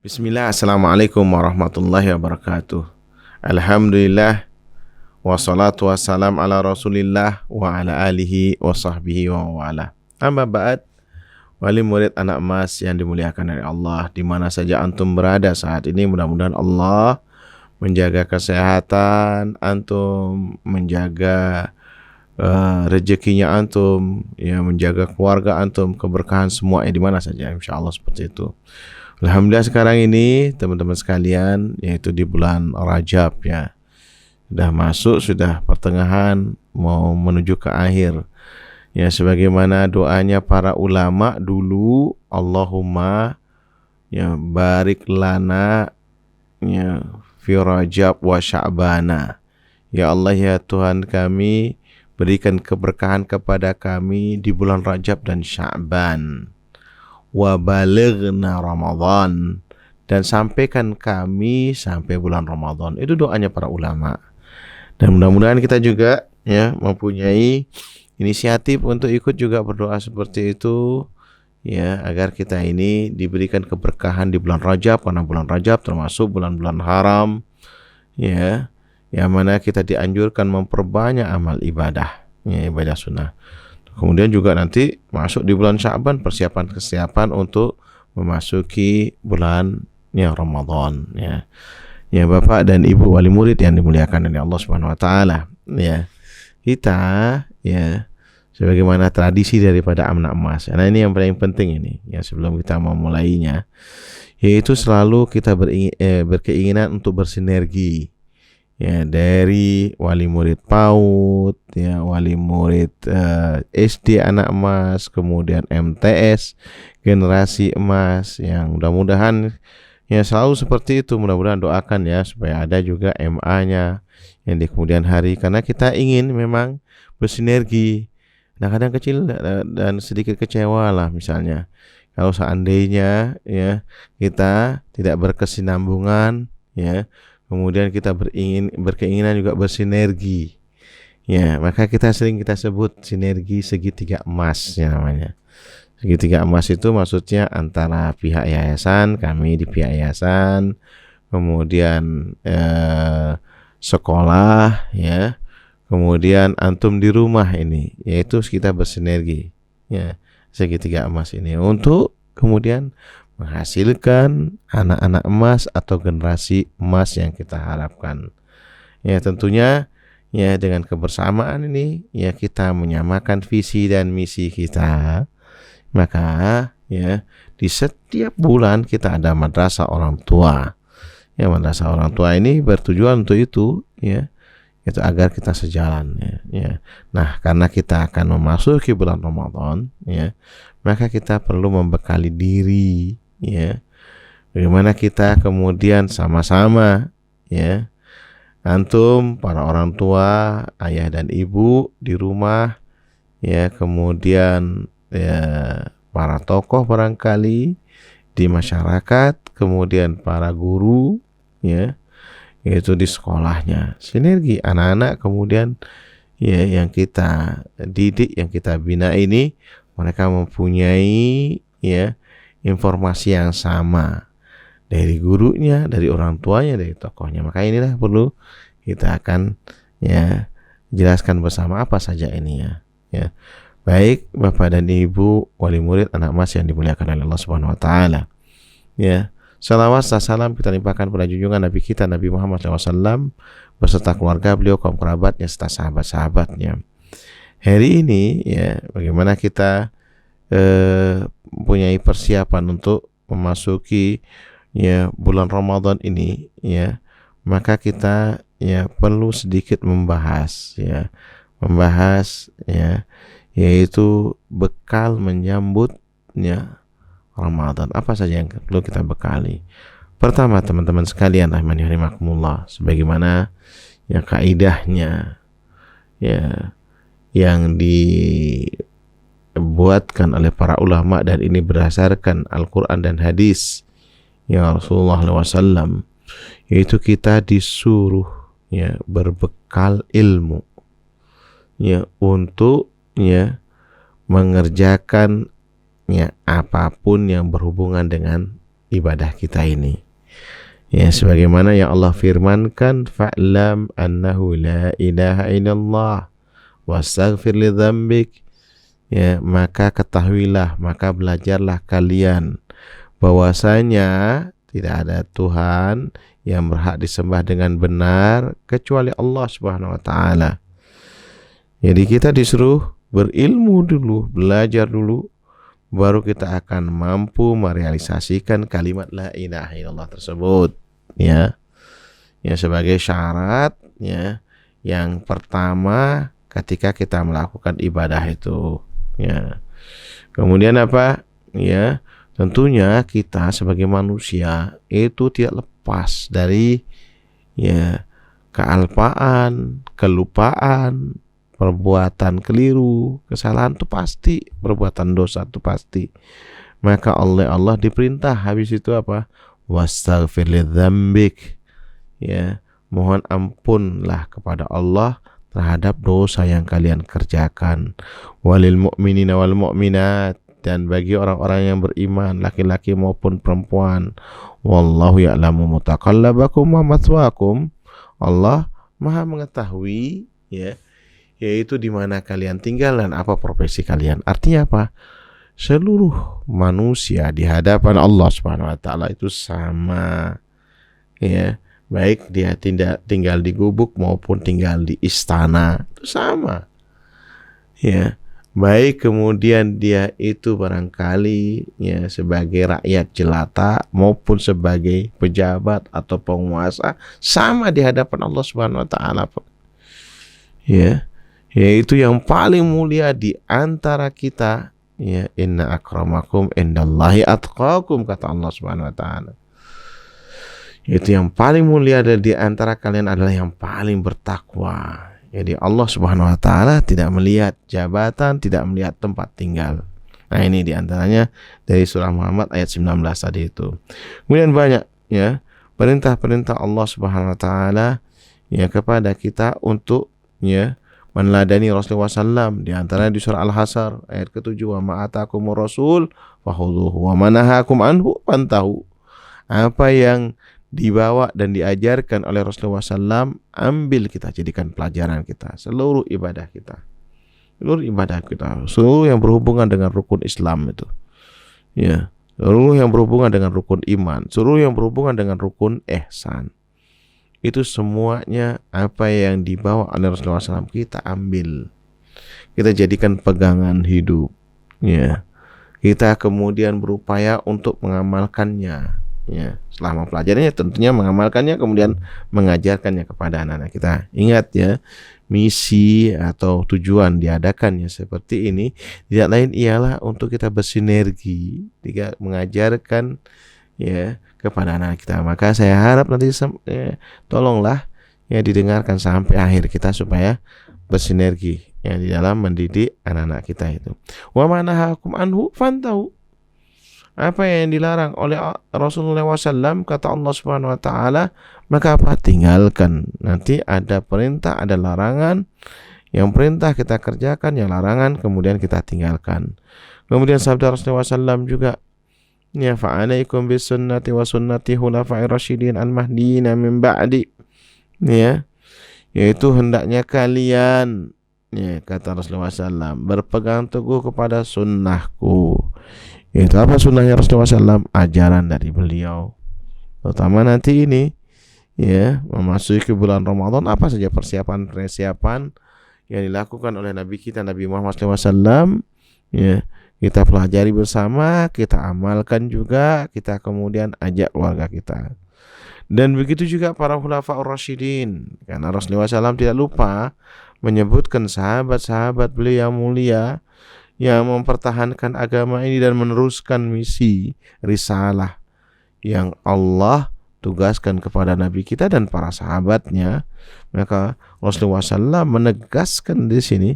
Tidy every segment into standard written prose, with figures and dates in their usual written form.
Bismillah, Assalamualaikum warahmatullahi wabarakatuh. Alhamdulillah, wassalatu wassalam ala rasulillah wa ala alihi wa sahbihi wa wala. Amma ba'd, wali murid anak emas yang dimuliakan oleh Allah, di mana saja antum berada saat ini, mudah-mudahan Allah menjaga kesehatan antum, menjaga rezekinya antum, ya, menjaga keluarga antum, keberkahan semua di mana saja, insya Allah seperti itu. Alhamdulillah sekarang ini teman-teman sekalian, yaitu di bulan Rajab, ya, sudah masuk, sudah pertengahan mau menuju ke akhir, ya, sebagaimana doanya para ulama dulu, Allahumma ya barik lana ya fi Rajab wa Sya'bana, ya Allah ya Tuhan kami, berikan keberkahan kepada kami di bulan Rajab dan Sya'ban, wa balighna Ramadan, dan sampaikan kami sampai bulan Ramadan. Itu doanya para ulama. Dan mudah-mudahan kita juga, ya, mempunyai inisiatif untuk ikut juga berdoa seperti itu, ya, agar kita ini diberikan keberkahan di bulan Rajab, karena bulan Rajab termasuk bulan-bulan haram, ya, yang mana kita dianjurkan memperbanyak amal ibadah, ya, ibadah sunnah. Kemudian juga nanti masuk di bulan Sya'ban, persiapan untuk memasuki bulan Ramadan, ya. Ya, Bapak dan Ibu wali murid yang dimuliakan oleh Allah Subhanahu wa taala, ya. Kita, ya, sebagaimana tradisi daripada anak emas. Nah, ini yang paling penting ini, ya, sebelum kita memulainya, yaitu selalu kita berkeinginan untuk bersinergi, ya, dari wali murid PAUD, ya, wali murid SD anak emas, kemudian MTS generasi emas, yang mudah-mudahan ya selalu seperti itu. Mudah-mudahan doakan, ya, supaya ada juga MA-nya yang di kemudian hari, karena kita ingin memang bersinergi. Nah, kadang kecil dan sedikit kecewa lah, misalnya kalau seandainya, ya, kita tidak berkesinambungan, ya, kemudian kita berkeinginan juga bersinergi, ya, maka kita sebut sinergi segitiga emas, ya, namanya. Segitiga emas itu maksudnya antara pihak yayasan, kami di pihak yayasan, kemudian sekolah, ya, kemudian antum di rumah ini, yaitu kita bersinergi, ya, segitiga emas ini untuk kemudian menghasilkan anak-anak emas atau generasi emas yang kita harapkan. Ya, tentunya, ya, dengan kebersamaan ini, ya, kita menyamakan visi dan misi kita. Maka, ya, di setiap bulan kita ada madrasah orang tua. Ya, madrasah orang tua ini bertujuan untuk itu, ya, itu agar kita sejalan, ya. Nah, karena kita akan memasuki bulan Ramadan, ya, maka kita perlu membekali diri, ya, bagaimana kita kemudian sama-sama, ya, antum para orang tua, ayah dan ibu di rumah, ya, kemudian, ya, para tokoh barangkali di masyarakat, kemudian para guru, ya, yaitu di sekolahnya, sinergi anak-anak, kemudian, ya, yang kita didik, yang kita bina ini, mereka mempunyai, ya, informasi yang sama dari gurunya, dari orang tuanya, dari tokohnya. Maka inilah perlu kita akan, ya, jelaskan bersama apa saja ini, ya. Baik Bapak dan Ibu wali murid anak emas yang dimuliakan oleh Allah Subhanahu wa taala, ya. Salawat dan salam kita limpahkan pada junjungan Nabi kita Nabi Muhammad SAW beserta keluarga beliau, kaum kerabatnya, serta sahabat-sahabatnya. Hari ini, ya, bagaimana kita mempunyai persiapan untuk memasuki, ya, bulan Ramadan ini, ya, maka kita, ya, perlu sedikit membahas, ya, ya, yaitu bekal menyambut, ya, Ramadan. Apa saja yang perlu kita bekali? Pertama, teman-teman sekalian rahimani rahimakumullah, sebagaimana yang kaidahnya, ya, yang dibuatkan oleh para ulama, dan ini berdasarkan Al-Quran dan hadis ya Rasulullah SAW, yaitu kita disuruh, ya, berbekal ilmu, ya, untuk, ya, mengerjakan, ya, apapun yang berhubungan dengan ibadah kita ini. Ya, sebagaimana yang Allah firmankan, fa'lam annahu la ilaha illallah wastaghfir li dzambik. Ya, maka ketahuilah, maka belajarlah kalian bahwasanya tidak ada Tuhan yang berhak disembah dengan benar kecuali Allah Subhanahu wa taala. Jadi kita disuruh berilmu dulu, belajar dulu, baru kita akan mampu merealisasikan kalimat la ilaha illallah tersebut. Ya, sebagai syarat, ya, yang pertama ketika kita melakukan ibadah itu, ya. Kemudian apa? Ya, tentunya kita sebagai manusia itu tidak lepas dari, ya, kealpaan, kelupaan, perbuatan keliru, kesalahan itu pasti, perbuatan dosa itu pasti. Maka Allah diperintah habis itu apa? Wastaghfir li dzambik. Ya, mohon ampunlah kepada Allah terhadap dosa yang kalian kerjakan. Walil mu'minina wal mu'minat, dan bagi orang-orang yang beriman, laki-laki maupun perempuan. Wallahu ya'lamu mutaqallabakum wa mathwaakum. Allah Maha mengetahui, ya, yaitu di mana kalian tinggal dan apa profesi kalian. Artinya apa? Seluruh manusia di hadapan Allah Subhanahu wa taala itu sama. Ya, baik dia tinggal di gubuk maupun tinggal di istana, itu sama. Ya, baik kemudian dia itu barangkali, ya, sebagai rakyat jelata maupun sebagai pejabat atau penguasa, sama di hadapan Allah Subhanahu wa taala. Ya, yaitu yang paling mulia di antara kita, ya, inna akramakum indallahi atqakum, kata Allah Subhanahu wa taala. Itu yang paling mulia di antara kalian adalah yang paling bertakwa. Jadi Allah Subhanahu wa taala tidak melihat jabatan, tidak melihat tempat tinggal. Nah, ini di antaranya dari surah Muhammad ayat 19 tadi itu. Kemudian banyak, ya, perintah-perintah Allah Subhanahu wa taala, ya, kepada kita untuk, ya, meneladani Rasulullah SAW. Di antaranya di surah Al-Hasr ayat ke-7, wa ma'atakumur rasul fakhudhuhu wa manahakum anhu fantahu. Apa yang dibawa dan diajarkan oleh Rasulullah SAW, ambil kita, jadikan pelajaran kita. Seluruh ibadah kita, seluruh yang berhubungan dengan rukun Islam itu, ya, seluruh yang berhubungan dengan rukun iman, seluruh yang berhubungan dengan rukun ihsan, itu semuanya apa yang dibawa oleh Rasulullah SAW kita ambil, kita jadikan pegangan hidup, ya. Kita kemudian berupaya untuk mengamalkannya, ya. Setelah mempelajarinya, tentunya mengamalkannya, kemudian mengajarkannya kepada anak-anak kita. Ingat, ya, misi atau tujuan diadakannya seperti ini tidak lain ialah untuk kita bersinergi, tidak mengajarkan, ya, kepada anak kita. Maka saya harap nanti, ya, tolonglah, ya, didengarkan sampai akhir kita supaya bersinergi, ya, di dalam mendidik anak-anak kita itu. Wa manahakum anhu fantahu. Apa yang dilarang oleh Rasulullah SAW, kata Allah Subhanahu wa taala, maka apa? Tinggalkan. Nanti ada perintah, ada larangan. Yang perintah kita kerjakan, yang larangan kemudian kita tinggalkan. Kemudian sabda Rasulullah SAW juga, ya, fa'alaikum bisunnati wa sunnati khulafa'ir rasyidin al-mahdiyyin min ba'di. Ya, yaitu hendaknya kalian, ya, kata Rasulullah SAW, berpegang teguh kepada sunnahku. Itu apa sunnahnya Rasulullah SAW? Ajaran dari beliau. Terutama nanti ini, ya, memasuki bulan Ramadan, apa saja persiapan yang dilakukan oleh Nabi kita, Nabi Muhammad SAW, ya, kita pelajari bersama, kita amalkan juga, kita kemudian ajak keluarga kita. Dan begitu juga para khulafa'ur rasyidin, karena Rasulullah SAW tidak lupa menyebutkan sahabat-sahabat beliau yang mulia yang mempertahankan agama ini dan meneruskan misi risalah yang Allah tugaskan kepada Nabi kita dan para sahabatnya. Maka Rasulullah SAW menegaskan di sini,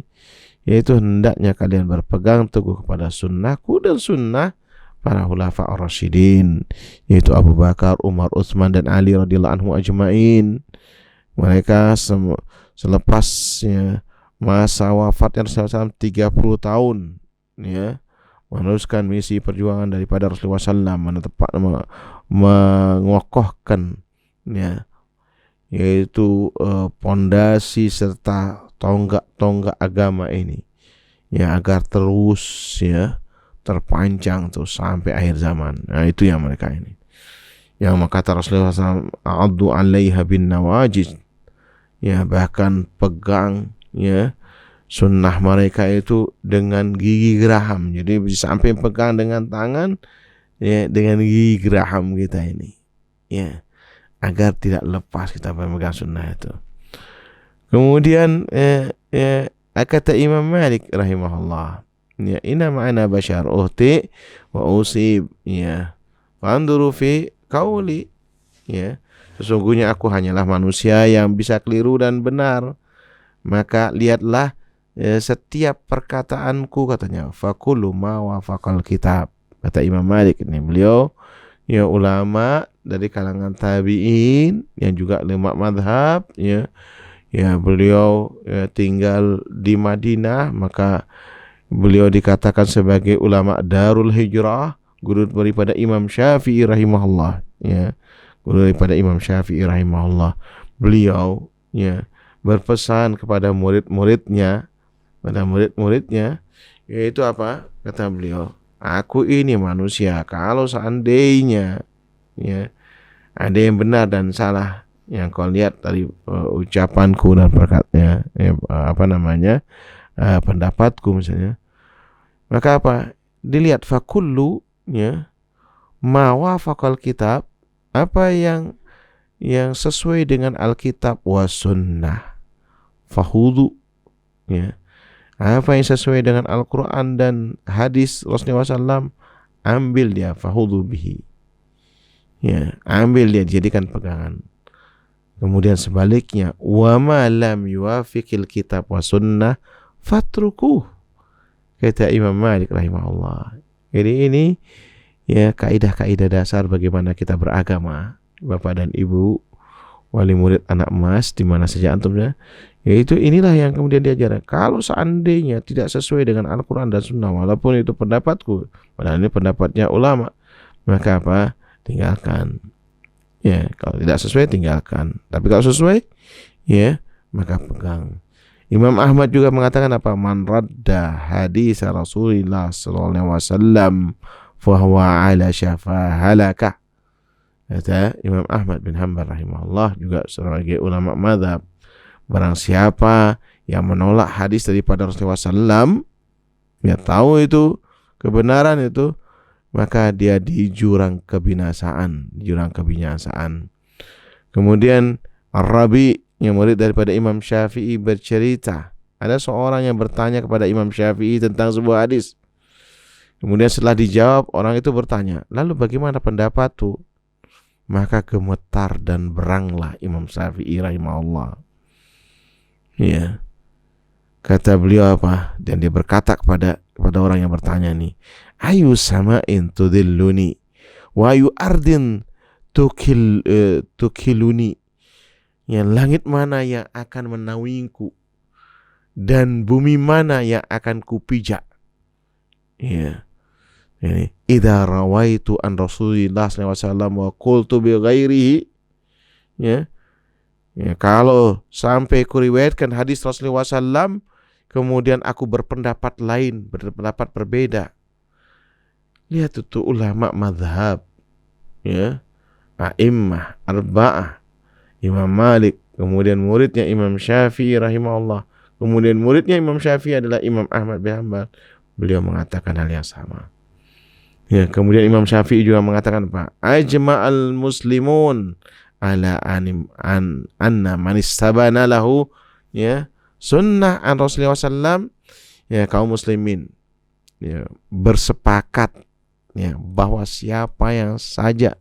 yaitu hendaknya kalian berpegang teguh kepada sunnahku dan sunnah para khulafa'ur rasyidin, yaitu Abu Bakar, Umar, Utsman dan Ali radhiyallahu anhum ajma'in. Mereka selepasnya masa wafatnya Rasulullah SAW 30 tahun, ya, meneruskan misi perjuangan daripada Rasulullah SAW, mengokohkan ya, yaitu pondasi serta tonggak-tonggak agama ini ya, agar terus ya terpanjang terus sampai akhir zaman. Nah, itu yang mereka ini. Yang kata Rasulullah SAW, "A'addu 'alaiha bin nawajiz." Ya, bahkan pegang ya sunnah mereka itu dengan gigi geraham. Jadi sampai pegang dengan tangan ya, dengan gigi geraham kita ini. Ya, agar tidak lepas kita memegang sunnah itu. Kemudian kata Imam Malik rahimahullah, ya, inna ma'ana bashar uhti wa usib, ya, fanduru fi qauli, ya, sesungguhnya aku hanyalah manusia yang bisa keliru dan benar, maka lihatlah setiap perkataanku, katanya, fakulu ma wafaqal kitab. Kata Imam Malik ini, beliau ya ulama dari kalangan tabi'in yang juga ulama madhab, ya, beliau tinggal di Madinah, maka beliau dikatakan sebagai ulama Darul Hijrah, guru daripada Imam Syafi'i rahimahullah, ya, guru daripada Imam Syafi'i rahimahullah. Beliau ya berpesan kepada murid-muridnya, yaitu apa? Kata beliau, aku ini manusia, kalau seandainya ya ada yang benar dan salah yang kau lihat dari ucapanku dan perkataannya, pendapatku misalnya, maka apa? Dilihat fakullu, ya, ma wafaqal kitab, apa yang sesuai dengan Alkitab wa sunnah, fahudu, ya, apa yang sesuai dengan Al-Quran dan hadis Rasulullah SAW, ambil dia, fahudu bihi, ya, ambil dia, jadikan pegangan. Kemudian sebaliknya, wa ma lam yuwafiqil kitab wa sunnah fatrukuh, kata Imam Malik rahimahullah. Jadi ini ya kaidah-kaidah dasar bagaimana kita beragama, Bapak dan Ibu, wali murid anak emas di mana saja antum ya. Yaitu inilah yang kemudian diajarkan. Kalau seandainya tidak sesuai dengan Al-Quran dan Sunnah, walaupun itu pendapatku, padahal ini pendapatnya ulama, maka apa? Tinggalkan. Ya, kalau tidak sesuai tinggalkan. Tapi kalau sesuai, ya, maka pegang. Imam Ahmad juga mengatakan apa? Man radda hadis Rasulullah sallallahu alaihi wasallam fa huwa ala syafa halakah. Kata Imam Ahmad bin Hanbal rahimahullah, juga sebagai ulama mazhab, barang siapa yang menolak hadis daripada Rasulullah sallallahu, dia tahu itu kebenaran itu, maka dia di jurang kebinasaan, Kemudian Ar-Rabi, yang murid daripada Imam Syafi'i, bercerita, ada seorang yang bertanya kepada Imam Syafi'i tentang sebuah hadis. Kemudian setelah dijawab, orang itu bertanya, lalu bagaimana pendapatmu? Maka gemetar dan beranglah Imam Syafi'i rahimahullah. Ya. Kata beliau apa? Dan dia berkata kepada orang yang bertanya nih, ayu sama'in tudilluni wa ayu ardin tukiluni, ya, langit mana yang akan menaungiku dan bumi mana yang akan kupijak. Ya, ini idza rawaitu an Rasulillah sallallahu alaihi wasallam wa qultu bi ghairihi, ya, kalau sampai kuriwayatkan hadis Rasulullah SAW, kemudian aku berpendapat lain, berpendapat berbeda. Lihat itu ulama madhab, ya, a'immah arba'ah, Imam Malik, kemudian muridnya Imam Syafi'i rahimahullah, kemudian muridnya Imam Syafi'i adalah Imam Ahmad bin Hanbal. Beliau mengatakan hal yang sama. Ya, kemudian Imam Syafi'i juga mengatakan apa? Ajma'al muslimun ala anna man istabana lahu, ya, sunnah an Rasulullah SAW, ya, kaum muslimin, ya, bersepakat, ya, bahwa siapa yang saja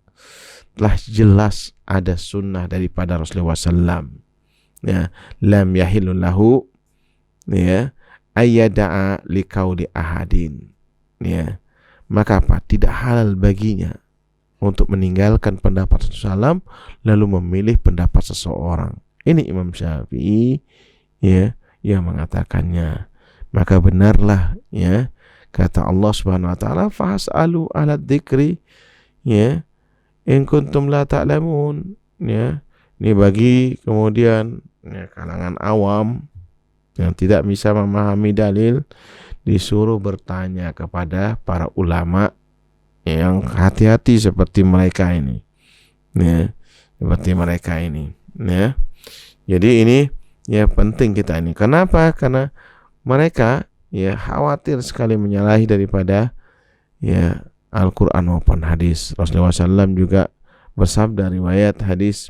telah jelas ada sunnah daripada Rasulullah SAW, ya, lam yahillu lahu, ya, ayyada'a liqauli ahadin, ya, maka apa? Tidak halal baginya untuk meninggalkan pendapat Rasulullah SAW lalu memilih pendapat seseorang. Ini Imam Syafi'i, ya, yang mengatakannya. Maka benarlah, ya, Kata Allah Subhanahu wa taala, "Fas'alu ahla dzikri ya in kuntum la ta'lamun." Ya. Ini bagi kemudian kalangan awam yang tidak bisa memahami dalil, disuruh bertanya kepada para ulama yang hati-hati seperti mereka ini. Ya, seperti mereka ini. Ya. Jadi ini ya penting kita ini. Kenapa? Karena mereka ya khawatir sekali menyalahi daripada ya Al-Quran maupun hadis. Rasulullah SAW juga bersabda riwayat hadis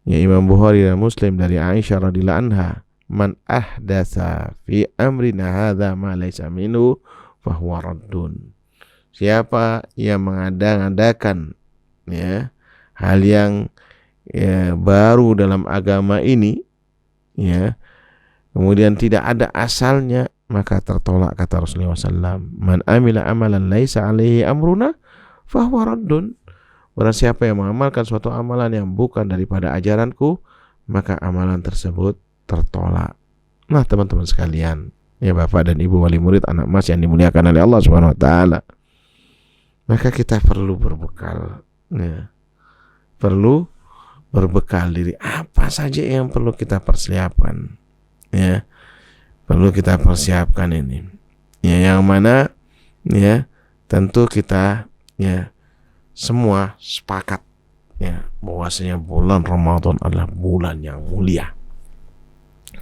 ya Imam Bukhari dan Muslim dari Aisyah radhiyallahu anha, "Man ahdatsa fi amrina hadza ma laysa minhu fahuwa raddun." Siapa yang mengadakan ya hal yang ya baru dalam agama ini ya kemudian tidak ada asalnya, maka tertolak, kata Rasulullah SAW. "Man amila amalan laisa alaihi amruna fahuwa raddun." Barang siapa yang mengamalkan suatu amalan yang bukan daripada ajaranku, maka amalan tersebut tertolak. Nah, teman-teman sekalian, ya Bapak dan Ibu wali murid anak emas yang dimuliakan oleh Allah Subhanahu wa taala, maka kita perlu berbekal ya. Perlu berbekal diri. Apa saja yang perlu kita persiapkan? Ya. Perlu kita persiapkan ini. Ya, yang mana ya tentu kita ya semua sepakat ya bahwasanya bulan Ramadan adalah bulan yang mulia.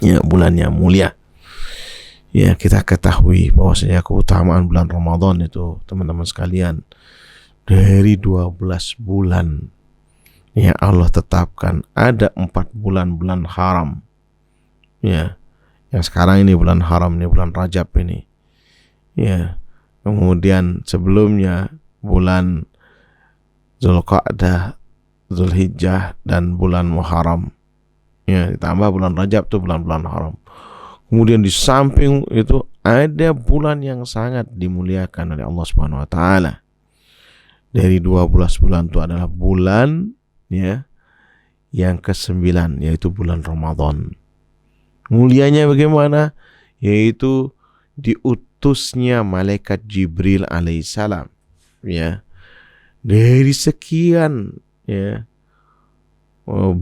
Ya, bulan yang mulia. Ya, kita ketahui bahwasanya keutamaan bulan Ramadan itu, teman-teman sekalian, dari 12 bulan ya Allah tetapkan ada 4 bulan haram. Ya. Yang sekarang ini bulan haram, ini bulan Rajab ini. Ya. Kemudian sebelumnya bulan Zulqa'dah, Zulhijjah dan bulan Muharram. Ya, ditambah bulan Rajab itu bulan-bulan haram. Kemudian di samping itu ada bulan yang sangat dimuliakan oleh Allah Subhanahu wa taala. Dari 12 bulan itu adalah bulan ya yang ke-9, yaitu bulan Ramadan. Mulianya bagaimana? Yaitu diutusnya malaikat Jibril alaihissalam ya. Dari sekian ya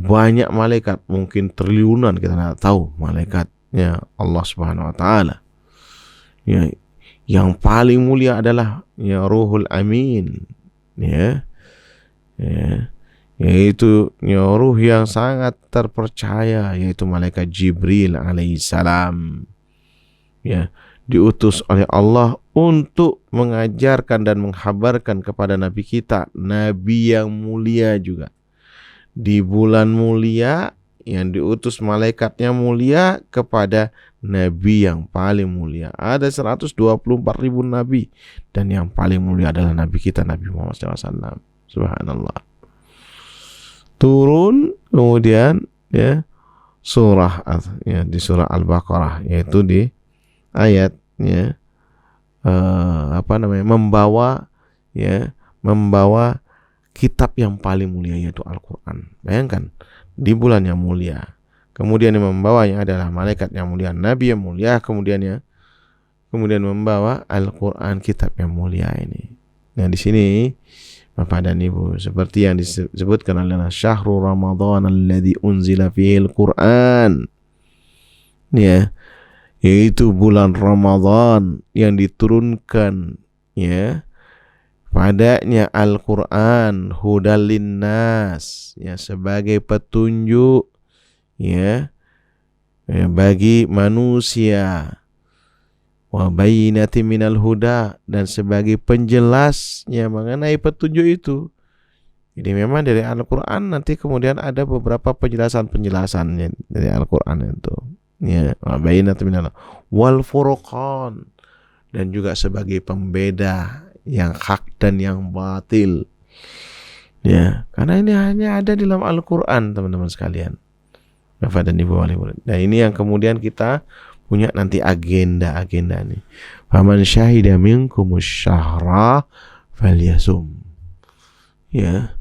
banyak malaikat, mungkin triliunan kita tidak tahu malaikatnya Allah Subhanahu wa taala. Ya, yang paling mulia adalah ya Ruhul Amin ya. Ya. Yaitu ya ruh yang sangat terpercaya, yaitu malaikat Jibril alaihissalam. Ya, diutus oleh Allah untuk mengajarkan dan menghabarkan kepada Nabi kita, Nabi yang mulia juga. Di bulan mulia yang diutus malaikatnya mulia kepada Nabi yang paling mulia. Ada 124.000 Nabi, dan yang paling mulia adalah Nabi kita, Nabi Muhammad SAW. Subhanallah. Turun kemudian ya surah ya di surah Al-Baqarah, yaitu di ayat ya membawa kitab yang paling mulia, yaitu Al-Quran. Bayangkan, di bulan yang mulia, kemudian yang membawanya adalah malaikat yang mulia, Nabi yang mulia, kemudian membawa Al-Quran, kitab yang mulia ini. Nah, di sini Bapak dan Ibu, seperti yang disebutkan oleh Syahrul Ramadan alladzi unzila fihil Quran, ya, yaitu bulan Ramadan yang diturunkan ya padanya Al-Quran, hudal linnas ya, sebagai petunjuk ya bagi manusia, wa bayyinatin minal huda, dan sebagai penjelasnya mengenai petunjuk itu. Jadi memang dari Al-Quran nanti kemudian ada beberapa penjelasannya dari Al-Quran itu. Ya, wa bayyinatin minal wal furqan, dan juga sebagai pembeda yang hak dan yang batil. Ya, karena ini hanya ada di dalam Al-Quran, teman-teman sekalian. Bapak dan Ibu wali murid. Nah, ini yang kemudian kita punya nanti agenda nih. Faman syahida minkumus syahra falyasum. Ya.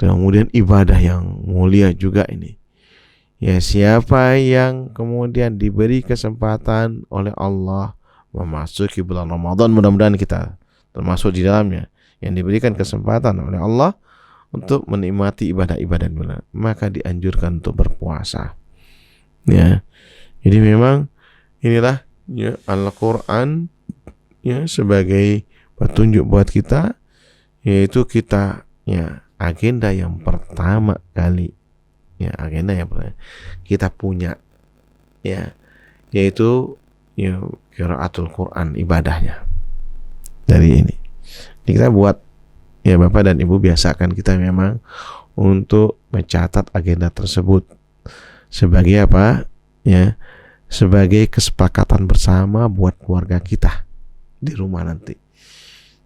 Kemudian ibadah yang mulia juga ini. Ya, siapa yang kemudian diberi kesempatan oleh Allah memasuki bulan Ramadan, mudah-mudahan kita termasuk di dalamnya yang diberikan kesempatan oleh Allah untuk menikmati ibadah-ibadah bulan, maka dianjurkan untuk berpuasa. Ya, jadi memang inilah ya Al-Quran ya sebagai petunjuk buat kita, yaitu kita ya agenda yang pertama kali ya agenda yang pertama kita punya ya, yaitu ya qiraatul Quran, ibadahnya dari ini. Jadi kita buat ya Bapak dan Ibu, biasakan kita memang untuk mencatat agenda tersebut sebagai apa ya, sebagai kesepakatan bersama buat keluarga kita di rumah nanti.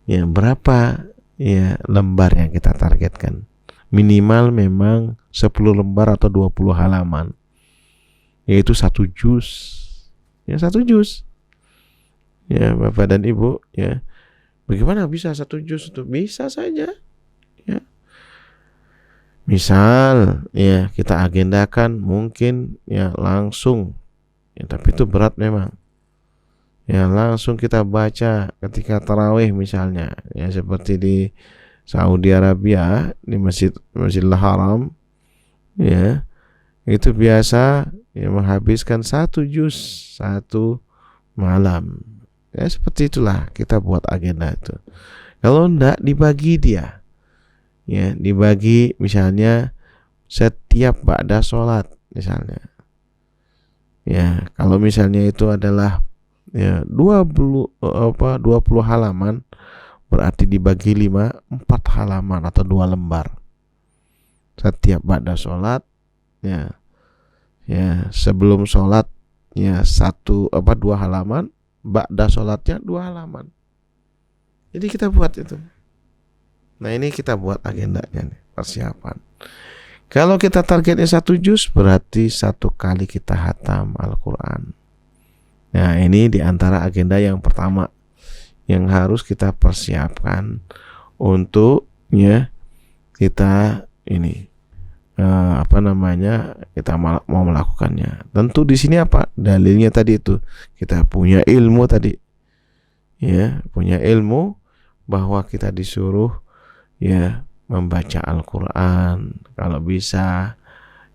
Ya berapa ya lembar yang kita targetkan, minimal memang 10 lembar atau 20 halaman, yaitu 1 juz ya, 1 juz ya Bapak dan Ibu ya. Bagaimana bisa 1 juz itu? Bisa saja ya. Misal ya kita agendakan mungkin ya langsung ya, tapi itu berat memang ya, langsung kita baca ketika tarawih misalnya ya, seperti di Saudi Arabia di Masjidil Haram ya, itu biasa ya menghabiskan 1 juz 1 malam ya. Seperti itulah kita buat agenda itu. Kalau enggak, dibagi dia ya, dibagi misalnya setiap ba'da sholat misalnya ya. Kalau misalnya itu adalah ya 20 halaman, berarti dibagi 5, 4 halaman atau 2 lembar setiap ba'da sholat ya. Ya sebelum sholat ya 2 halaman, ba'da sholatnya 2 halaman. Jadi kita buat itu. Nah ini kita buat agendanya nih, persiapan. Kalau kita targetnya 1 juz, berarti 1 kali kita hatam Al-Quran. Nah ini diantara agenda yang pertama yang harus kita persiapkan untuk ya kita ini kita mau melakukannya. Tentu di sini apa dalilnya tadi itu, kita punya ilmu tadi ya, punya ilmu bahwa kita disuruh ya membaca Al-Quran, kalau bisa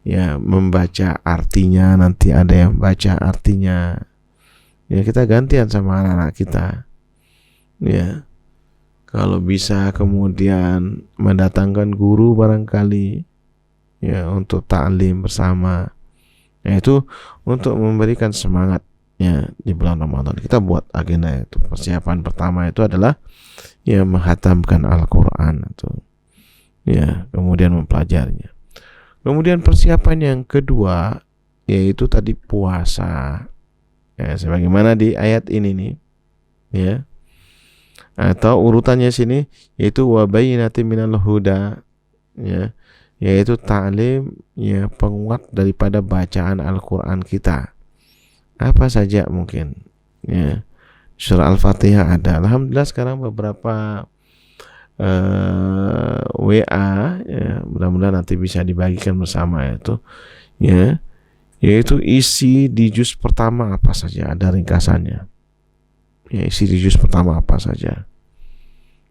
ya membaca artinya, nanti ada yang baca artinya ya, kita gantian sama anak-anak kita ya. Kalau bisa kemudian mendatangkan guru barangkali ya untuk ta'lim bersama ya, itu untuk memberikan semangat ya di bulan Ramadan. Kita buat agenda itu. Persiapan pertama itu adalah ya menghatamkan Al-Quran itu ya, kemudian mempelajarinya. Kemudian persiapan yang kedua yaitu tadi puasa ya, sebagaimana di ayat ini nih ya, atau urutannya sini yaitu wa bayyinatin minal huda ya, yaitu ta'lim ya, penguat daripada bacaan Al-Quran kita. Apa saja mungkin ya, surah Al-Fatihah ada. Alhamdulillah sekarang beberapa WA ya, mudah-mudahan nanti bisa dibagikan bersama itu ya, yaitu isi di juz pertama apa saja, ada ringkasannya ya, isi di juz pertama apa saja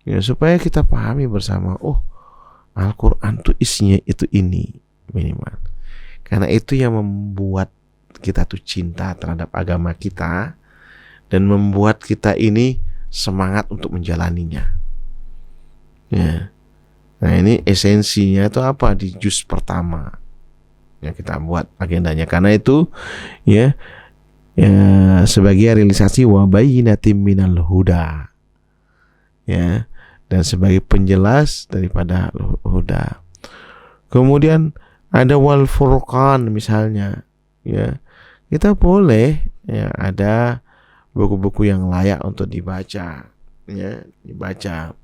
ya, supaya kita pahami bersama, oh Al-Quran tuh isinya itu ini minimal. Karena itu yang membuat kita tuh cinta terhadap agama kita dan membuat kita ini semangat untuk menjalaninya ya. Nah ini esensinya itu apa di juz pertama ya, kita buat agendanya. Karena itu ya sebagai realisasi wa bayyinatin minal huda ya, dan sebagai penjelas daripada huda. Kemudian ada wal furqan misalnya ya, kita boleh ya ada buku-buku yang layak untuk dibaca ya, dibaca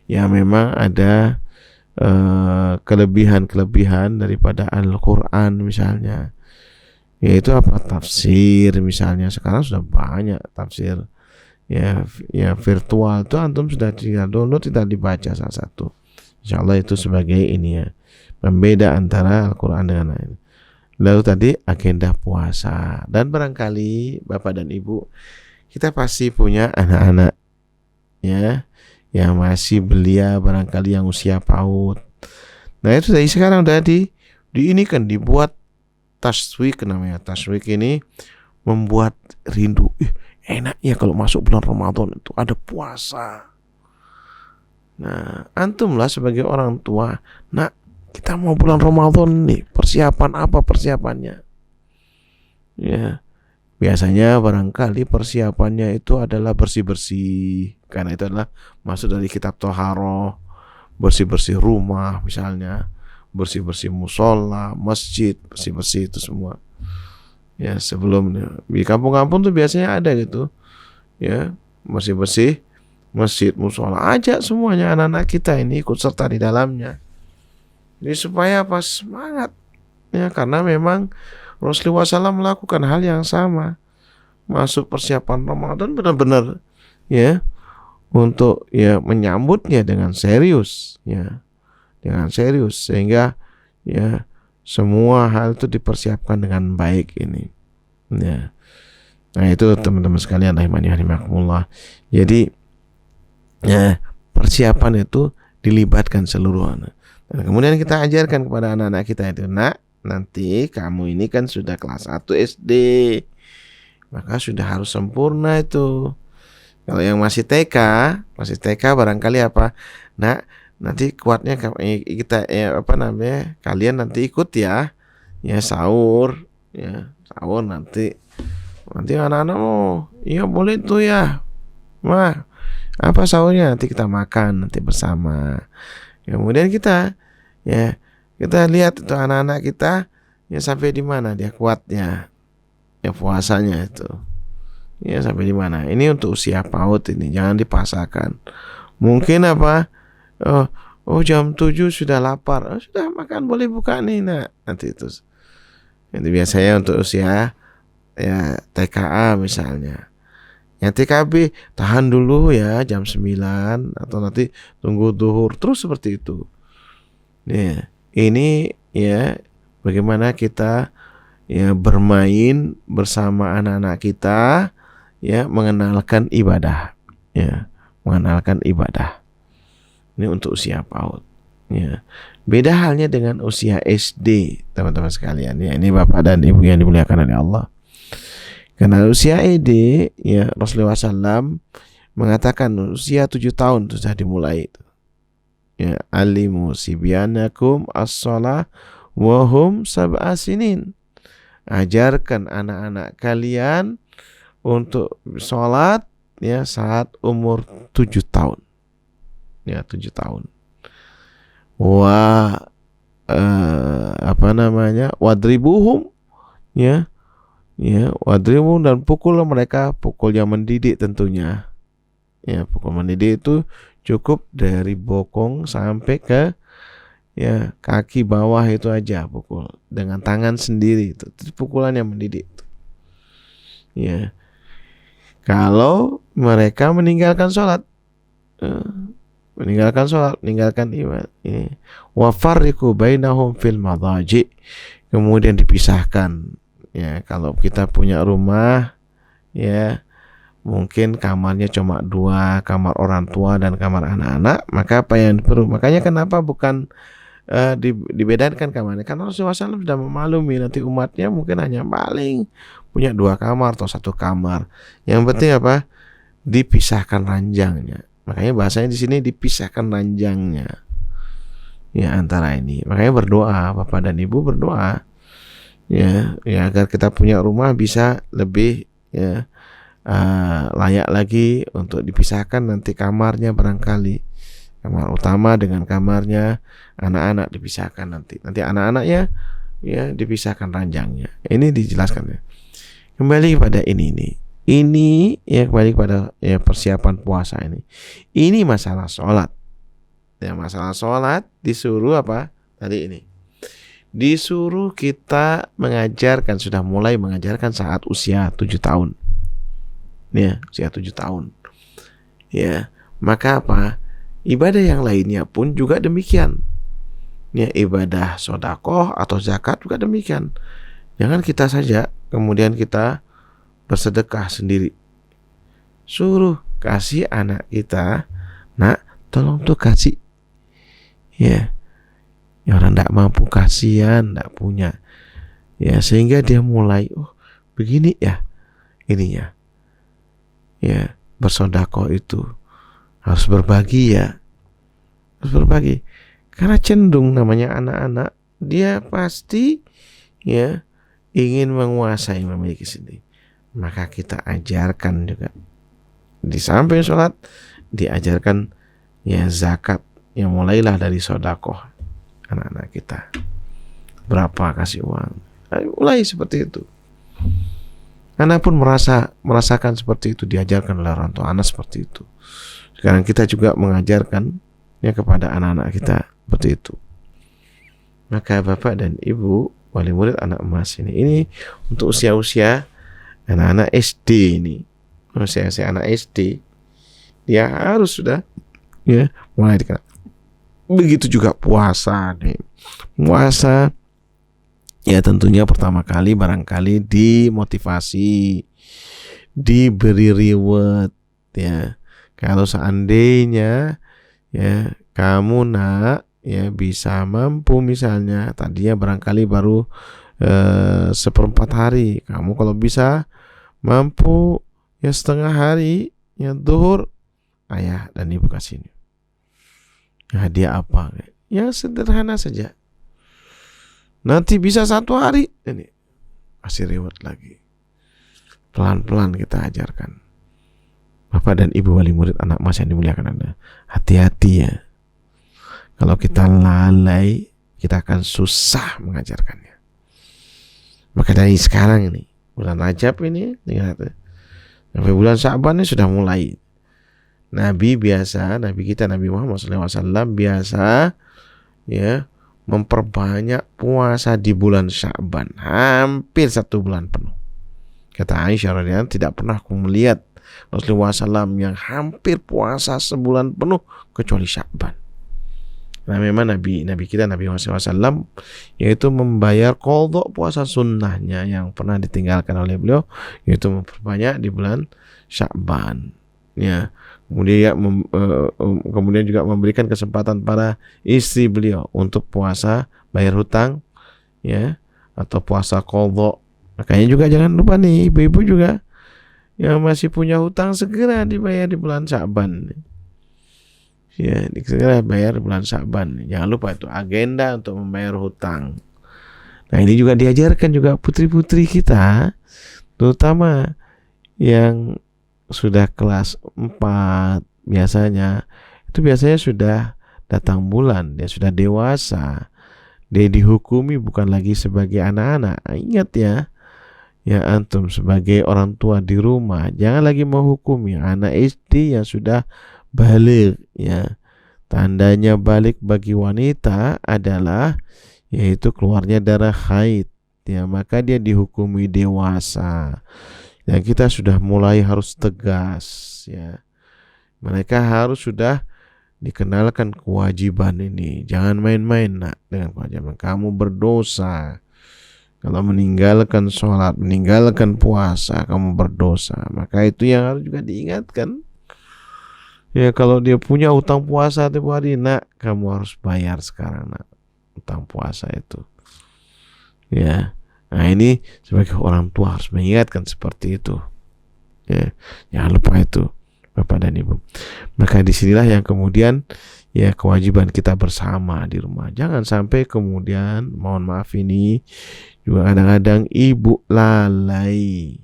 ya. Memang ada kelebihan-kelebihan daripada Al-Quran misalnya, yaitu apa, tafsir misalnya. Sekarang sudah banyak tafsir ya virtual, itu antum sudah tinggal download, tidak dibaca salah satu. Insyaallah itu sebagai ini ya, pembeda antara Al-Quran dengan lain. Lalu tadi agenda puasa, dan barangkali Bapak dan Ibu kita pasti punya anak-anak ya yang masih belia, barangkali yang usia PAUD. Nah itu dari sekarang udah ini kan dibuat taswik, namanya taswik ini membuat rindu. Enaknya kalau masuk bulan Ramadan itu ada puasa. Nah antumlah sebagai orang tua, nak kita mau bulan Ramadan nih, persiapan apa persiapannya? Ya, biasanya barangkali persiapannya itu adalah bersih-bersih, karena itu adalah masuk dari kitab Toharoh, bersih-bersih rumah misalnya, bersih-bersih musola, masjid, bersih-bersih itu semua. Ya sebelumnya di kampung-kampung tuh biasanya ada gitu, ya bersih-bersih masjid, musola, ajak semuanya anak-anak kita ini ikut serta di dalamnya. Jadi supaya pas semangat, ya karena memang Rasulullah SAW melakukan hal yang sama. Masuk persiapan Ramadan benar-benar ya untuk ya menyambutnya dengan serius, ya dengan serius, sehingga ya semua hal itu dipersiapkan dengan baik ini. Ya. Nah itu teman-teman sekalian rahimani rahimakumullah. Jadi ya persiapan itu dilibatkan seluruh anak. Dan kemudian kita ajarkan kepada anak-anak kita itu, nak, nanti kamu ini kan sudah kelas 1 SD, maka sudah harus sempurna itu. Kalau yang masih TK barangkali apa, nak, nanti kuatnya kita kalian nanti ikut ya sahur, nanti anak-anak mau, iya boleh tuh ya, mah apa sahurnya nanti kita makan nanti bersama. Kemudian kita lihat itu anak-anak kita ya sampai di mana dia kuatnya ya puasanya itu, ya sampai di mana. Ini untuk usia PAUD ini, jangan dipaksakan. Mungkin jam 7 sudah lapar, sudah makan, boleh buka nih nak, nanti itu. Itu biasanya untuk usia ya TKA misalnya. Yang TKB tahan dulu ya jam 9 atau nanti tunggu zuhur, terus seperti itu. Ya, ini ya bagaimana kita ya bermain bersama anak-anak kita, ya mengenalkan ibadah, ya mengenalkan ibadah. Ini untuk usia PAUD. Ya. Beda halnya dengan usia SD, teman-teman sekalian. Ya, ini Bapak dan Ibu yang dimuliakan oleh Allah. Karena usia SD, ya Rasulullah SAW mengatakan usia 7 tahun sudah dimulai. Ya, alimu sibyanakum as-shalah wa hum sab'a sinin. Ajarkan anak-anak kalian untuk sholat ya saat umur 7 tahun. Ya, 7 tahun. Wadribuhum wadribuhum, dan pukul mereka, pukul yang mendidik tentunya. Ya, pukul mendidik itu cukup dari bokong sampai ke ya kaki bawah itu aja, pukul dengan tangan sendiri itu pukulan yang mendidik. Ya. Kalau mereka meninggalkan sholat, meninggalkan ibadah, wa farriqu bainahum fil madaji, kemudian dipisahkan. Ya, kalau kita punya rumah ya mungkin kamarnya cuma 2, kamar orang tua dan kamar anak-anak, maka apa yang perlu, makanya kenapa bukan dibedakan kamarnya, karena Rasulullah SAW sudah memaklumi nanti umatnya mungkin hanya paling punya 2 kamar atau 1 kamar. Yang penting apa? Dipisahkan ranjangnya. Makanya bahasanya di sini dipisahkan ranjangnya. Ya antara ini. Makanya berdoa, Bapak dan Ibu berdoa. Ya agar kita punya rumah bisa lebih layak lagi untuk dipisahkan nanti kamarnya, barangkali kamar utama dengan kamarnya anak-anak dipisahkan nanti anak-anaknya ya dipisahkan ranjangnya. Ini dijelaskan ya. Kembali pada ini ya, kembali pada ya persiapan puasa ini. Ini masalah sholat. Ya masalah sholat disuruh apa tadi ini? Disuruh kita sudah mulai mengajarkan saat usia 7 tahun. Ya, usia 7 tahun. Ya, maka apa? Ibadah yang lainnya pun juga demikian. Ya, ibadah sedekah atau zakat juga demikian. Jangan kita saja kemudian kita bersedekah sendiri. suruh kasih anak kita, nak tolong tuh kasih, ya, orang tidak mampu, kasihan, tidak punya, ya, sehingga dia mulai, oh begini ya ininya, ya, bersedekah itu harus berbagi, ya, harus berbagi, karena cenderung namanya anak-anak, dia pasti, ya, ingin menguasai, memiliki sendiri. Maka kita ajarkan juga di samping sholat, diajarkan, ya, zakat, yang mulailah dari sedekah anak-anak kita. Berapa kasih uang, mulai seperti itu. Anak pun merasakan seperti itu, diajarkan oleh orang tua anak seperti itu. Sekarang kita juga mengajarkan, ya, kepada anak-anak kita seperti itu. Maka bapak dan ibu wali murid anak emas ini untuk usia-usia anak-anak SD ini, usia-usia anak SD, dia harus sudah, ya, mulai dikenal. Begitu juga puasa nih. Puasa, ya, tentunya pertama kali barangkali dimotivasi, diberi reward, ya. Kalau seandainya, ya, kamu nak, ya, bisa mampu, misalnya tadinya barangkali baru 1/4 hari, kamu kalau bisa mampu, ya, setengah hari, ya, zuhur, ayah dan ibu kasih ini. Hadiah apa? Ya sederhana saja. Nanti bisa 1 hari, ini kasih reward lagi. Pelan-pelan kita ajarkan. Bapak dan ibu wali murid anak emas yang dimuliakan Anda, hati-hati, ya. Kalau kita lalai, kita akan susah mengajarkannya. Maka dari sekarang ini, bulan Rajab ini, sampai bulan Sya'ban ini sudah mulai. Nabi kita Nabi Muhammad SAW biasa, ya, memperbanyak puasa di bulan Sya'ban, hampir 1 bulan penuh. Kata Aisyah radhiyallahu anha, tidak pernah aku melihat Rasulullah SAW yang hampir puasa sebulan penuh kecuali Sya'ban. Nah, memang Nabi kita Nabi Muhammad SAW yaitu membayar qadha puasa sunnahnya yang pernah ditinggalkan oleh beliau, yaitu memperbanyak di bulan Sya'ban, ya. Kemudian juga memberikan kesempatan para istri beliau untuk puasa bayar hutang, ya, atau puasa qadha. Makanya juga jangan lupa nih ibu-ibu juga yang masih punya hutang, segera dibayar di bulan Sya'ban. Ya, segera bayar bulan Sya'ban. Jangan lupa itu agenda untuk membayar hutang. Nah, ini juga diajarkan juga putri-putri kita, terutama yang sudah kelas 4, biasanya sudah datang bulan, dia sudah dewasa, dia dihukumi bukan lagi sebagai anak-anak. Ingat, ya, antum sebagai orang tua di rumah jangan lagi menghukumi anak SD yang sudah balik, ya. Tandanya balik bagi wanita adalah yaitu keluarnya darah haid, ya, maka dia dihukumi dewasa. Yang kita sudah mulai harus tegas, ya. Mereka harus sudah dikenalkan kewajiban ini. Jangan main-main, nak, dengan kewajiban. Kamu berdosa. Kalau meninggalkan sholat, meninggalkan puasa, kamu berdosa. Maka itu yang harus juga diingatkan. Ya, kalau dia punya utang puasa tiap hari, nak, kamu harus bayar sekarang, nak, utang puasa itu. Ya, nah ini sebagai orang tua harus mengingatkan seperti itu. Ya, jangan lupa itu, Bapak dan Ibu. Maka disinilah yang kemudian, ya, kewajiban kita bersama di rumah. Jangan sampai kemudian, mohon maaf ini juga kadang-kadang ibu lalai,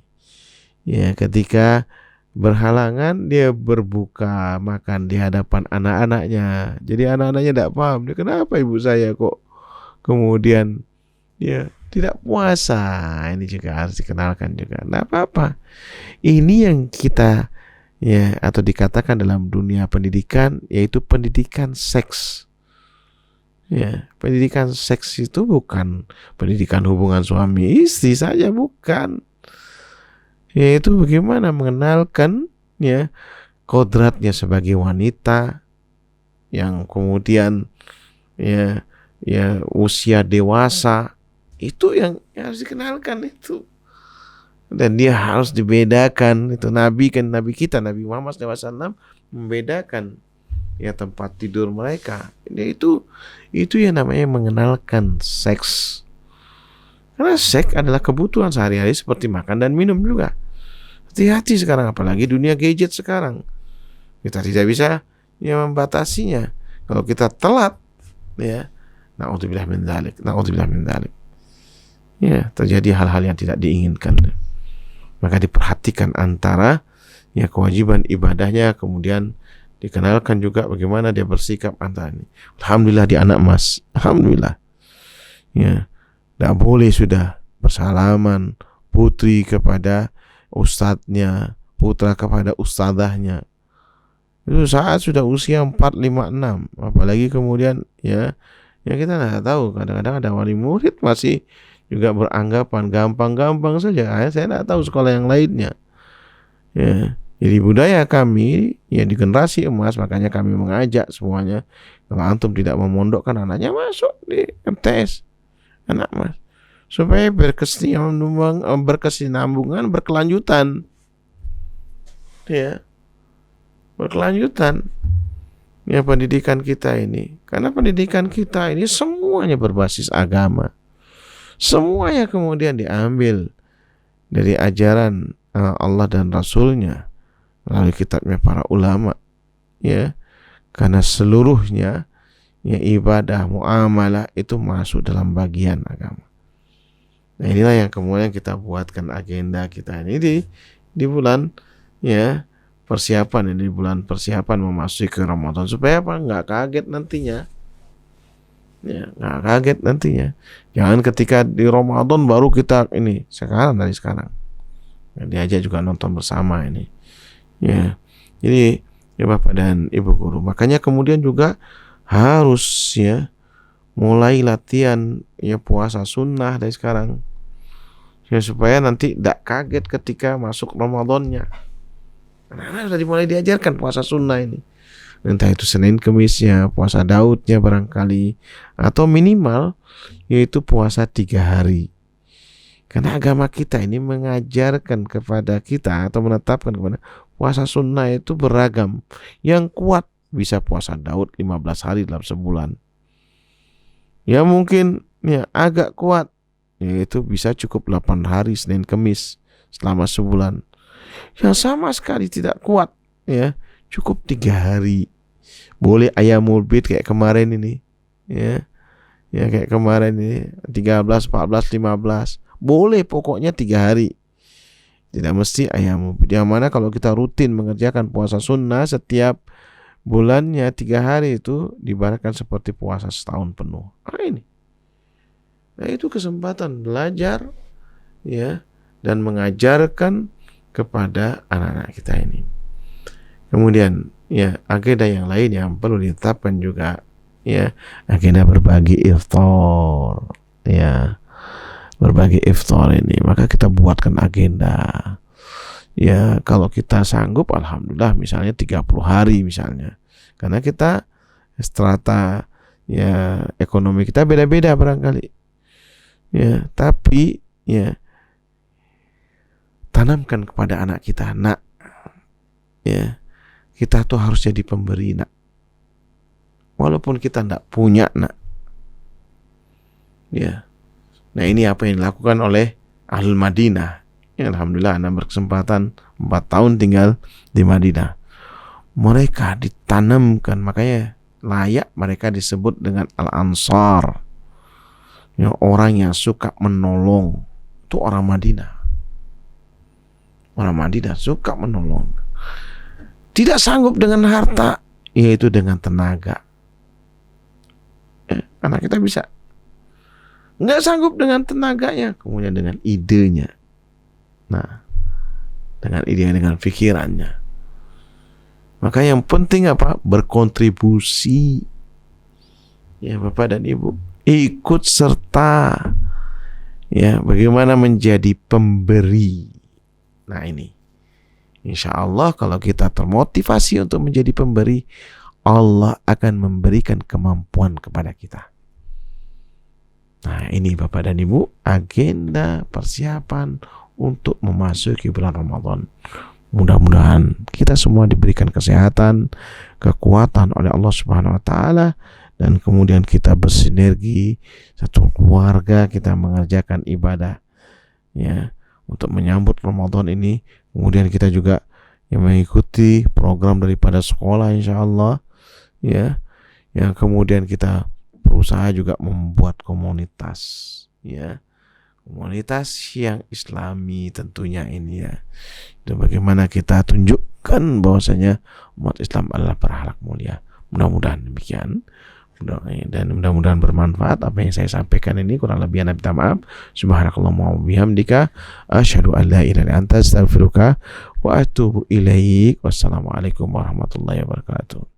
ya, ketika berhalangan dia berbuka makan di hadapan anak-anaknya. Jadi anak-anaknya tidak paham, dia, kenapa ibu saya kok kemudian, ya, tidak puasa. Ini juga harus dikenalkan juga. Tidak apa-apa. Ini yang kita, ya, atau dikatakan dalam dunia pendidikan yaitu pendidikan seks. Ya, pendidikan seks itu bukan pendidikan hubungan suami istri saja, bukan. Yaitu bagaimana mengenalkan, ya, kodratnya sebagai wanita yang kemudian, ya, usia dewasa, itu yang harus dikenalkan itu. Dan dia harus dibedakan. Itu Nabi kita Nabi Muhammad SAW membedakan ya tempat tidur mereka. Itu yang namanya mengenalkan seks. Karena seks adalah kebutuhan sehari-hari seperti makan dan minum juga. Hati-hati sekarang, apalagi dunia gadget sekarang. Kita tidak bisa ya membatasinya. Kalau kita telat, ya, na'udzubillah min dzalik. Ya, terjadi hal-hal yang tidak diinginkan. Maka diperhatikan antara ya kewajiban ibadahnya, kemudian dikenalkan juga bagaimana dia bersikap antara ini. Alhamdulillah di anak emas. Alhamdulillah. Ya. Tidak boleh sudah bersalaman putri kepada ustadznya, putra kepada ustadzahnya. Itu saat sudah usia 4, 5, 6. Apalagi kemudian ya kita tidak tahu. Kadang-kadang ada wali murid masih juga beranggapan gampang-gampang saja. Saya tidak tahu sekolah yang lainnya. Ya. Jadi budaya kami ya di generasi emas, makanya kami mengajak semuanya, kalau antum tidak memondokkan anaknya, masuk di MTS anak mas, supaya berkesinambungan, berkelanjutan, ya, berkelanjutan ya pendidikan kita ini. Karena pendidikan kita ini semuanya berbasis agama, semuanya kemudian diambil dari ajaran Allah dan Rasulnya melalui kitabnya para ulama, ya, karena seluruhnya ya ibadah, muamalah itu masuk dalam bagian agama. Nah inilah yang kemudian kita buatkan agenda kita ini di bulan ya persiapan, di bulan persiapan memasuki ke Ramadan, supaya apa? Nggak kaget nantinya. Ya, nggak kaget nantinya. Jangan ketika di Ramadan baru kita ini dari sekarang. Ya, diajak juga nonton bersama ini. Ya, jadi ya Bapak dan Ibu guru. Makanya kemudian juga harus ya mulai latihan ya puasa sunnah dari sekarang ya, supaya nanti tidak kaget ketika masuk Ramadannya. Anak-anak sudah dimulai diajarkan puasa sunnah ini, entah itu Senin Kemisnya, puasa Daudnya barangkali, atau minimal yaitu puasa 3 hari. Karena agama kita ini mengajarkan kepada kita atau menetapkan kepada puasa sunnah itu beragam. Yang kuat bisa puasa Daud 15 hari dalam sebulan. Ya mungkin ya agak kuat, yaitu bisa cukup 8 hari Senin Kemis selama sebulan. Yang sama sekali tidak kuat, ya cukup 3 hari. Boleh ayamul bid kayak kemarin ini, ya kayak kemarin ini 13, 14, 15. Boleh pokoknya 3 hari. Tidak mesti ayamul bid. Yang mana kalau kita rutin mengerjakan puasa sunnah setiap bulannya 3 hari itu diibaratkan seperti puasa setahun penuh. Nah itu kesempatan belajar ya dan mengajarkan kepada anak-anak kita ini. Kemudian ya agenda yang lain yang perlu ditetapkan juga ya agenda berbagi iftar. Ya, berbagi iftar ini maka kita buatkan agenda. Ya kalau kita sanggup alhamdulillah misalnya 30 hari misalnya. Karena kita strata ya ekonomi kita beda-beda barangkali. Ya, tapi ya tanamkan kepada anak kita, nak. Ya. Kita tuh harus jadi pemberi, nak. Walaupun kita enggak punya, nak. Ya. Nah, ini apa yang dilakukan oleh Ahlul Madinah. Ya, alhamdulillah Anda berkesempatan 4 tahun tinggal di Madinah. Mereka ditanamkan, makanya layak mereka disebut dengan Al-Ansar. Ya, orang yang suka menolong. Itu orang Madinah. Orang Madinah suka menolong. Tidak sanggup dengan harta, yaitu dengan tenaga. Karena kita bisa. Nggak sanggup dengan tenaganya, kemudian dengan idenya. Nah, dengan ide, dengan pikirannya. Maka yang penting apa? Berkontribusi. Ya, Bapak dan Ibu, ikut serta. Ya, bagaimana menjadi pemberi. Nah, ini. Insya Allah kalau kita termotivasi untuk menjadi pemberi, Allah akan memberikan kemampuan kepada kita. Nah, ini Bapak dan Ibu, agenda persiapan untuk memasuki bulan Ramadan. Mudah-mudahan kita semua diberikan kesehatan, kekuatan oleh Allah Subhanahu wa taala, dan kemudian kita bersinergi satu keluarga, kita mengerjakan ibadah ya untuk menyambut Ramadan ini. Kemudian kita juga yang mengikuti program daripada sekolah insyaallah ya. Yang kemudian kita berusaha juga membuat komunitas ya. Komunitas yang islami tentunya ini ya. Dan bagaimana kita tunjukkan bahwasanya umat Islam adalah berakhlak mulia. Mudah-mudahan demikian. Dan mudah-mudahan bermanfaat apa yang saya sampaikan ini. Kurang lebih minta maaf. Subhanakallahumma wa bihamdika asyhadu an la ilaha illa anta astaghfiruka wa atubu ilaik. Wassalamualaikum warahmatullahi wabarakatuh.